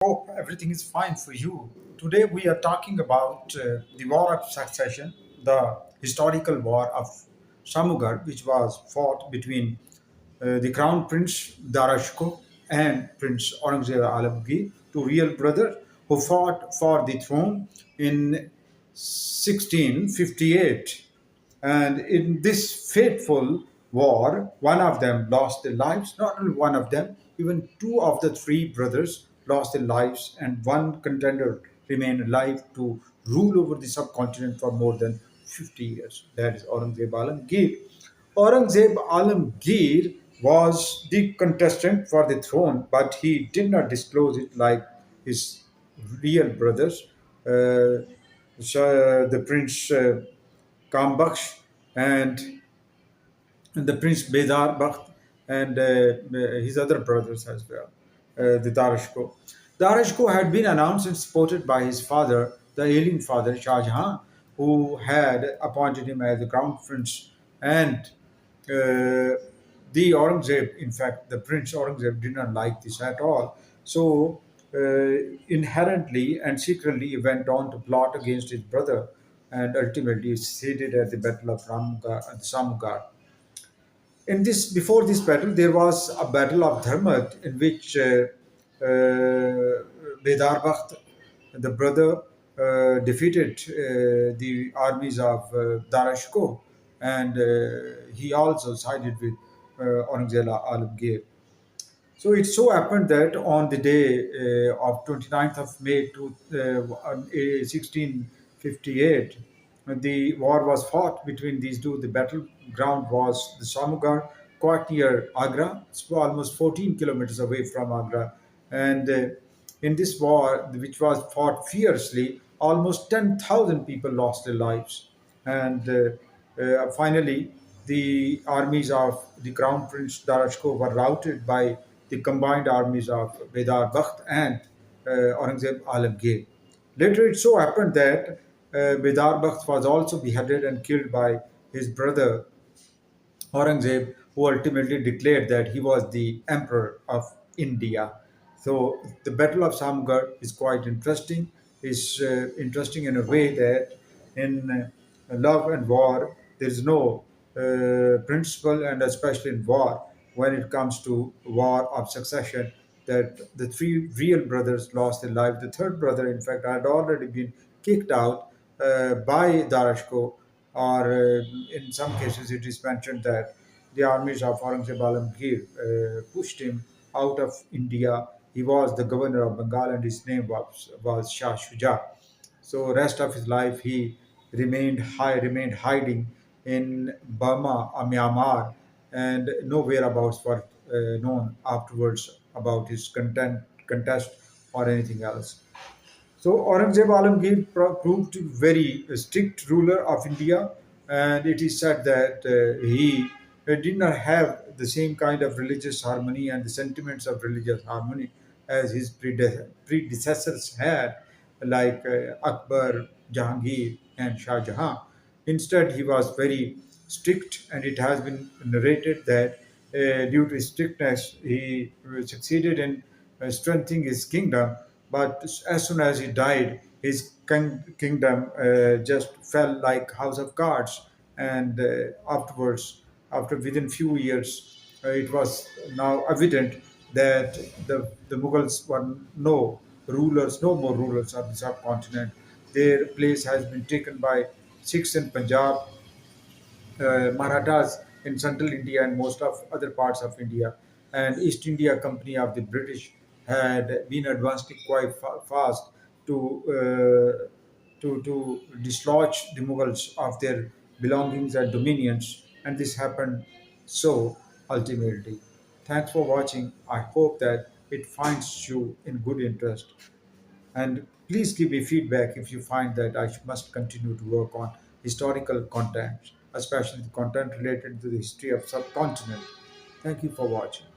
Hope everything is fine for you. Today we are talking about the War of Succession, the historical war of Samugarh, which was fought between the Crown Prince Darashko and Prince Aurangzeb Alamgir, two real brothers who fought for the throne in 1658. And in this fateful war, one of them lost their lives. Not only one of them, even two of the three brothers lost their lives, and one contender remained alive to rule over the subcontinent for more than 50 years. That is Aurangzeb Alamgir. Aurangzeb Alamgir was the contestant for the throne, but he did not disclose it like his real brothers. The Prince Kambaksh and the Prince Bedar Bakht and his other brothers as well, the Darashko. Darashko had been announced and supported by his father, the alien father Shah Jahan, who had appointed him as the crown prince. And the Aurangzeb, in fact, the Prince Aurangzeb did not like this at all. So inherently and secretly he went on to plot against his brother and ultimately succeeded at the Battle of Samugarh. In this, before this battle, there was a battle of Dharmat in which Bedar Bakht, the brother, defeated the armies of Darashko, and he also sided with Aurangzeb Alamgir. So it so happened that on the day of 29th of May to 1658, the war was fought between these two. The battleground was the Samugarh, quite near Agra, it's almost 14 kilometers away from Agra. And in this war, which was fought fiercely, almost 10,000 people lost their lives. And finally, the armies of the Crown Prince Darashko were routed by the combined armies of Bedar Bakht and Aurangzeb Alamgir. Later, it so happened that Bedar Bakht was also beheaded and killed by his brother Aurangzeb, who ultimately declared that he was the emperor of India. So the Battle of Samgarh is quite interesting. It's interesting in a way that in love and war, there is no principle, and especially in war, when it comes to war of succession, that the three real brothers lost their life. The third brother, in fact, had already been kicked out by Darashko, or in some cases, it is mentioned that the armies of Aurangzeb Alamgir pushed him out of India. He was the governor of Bengal, and his name was Shah Shuja. So rest of his life he remained hiding in Burma or Myanmar, and no whereabouts were known afterwards about his contest or anything else. So Aurangzeb Alamgir proved to be very strict ruler of India, and it is said that he did not have the same kind of religious harmony and the sentiments of religious harmony as his predecessors had, like Akbar, Jahangir, and Shah Jahan. Instead, he was very strict, and it has been narrated that due to his strictness, he succeeded in strengthening his kingdom. But as soon as he died, his kingdom just fell like house of cards. And afterwards, after within few years, it was now evident that the Mughals were no more rulers of the subcontinent. Their place has been taken by Sikhs in Punjab, Marathas in central India and most of other parts of India, and East India Company of the British had been advancing quite fast to to dislodge the Mughals of their belongings and dominions, and this happened so ultimately. Thanks for watching. I hope that it finds you in good interest, and please give me feedback if you find that I must continue to work on historical content, especially the content related to the history of subcontinent. Thank you for watching.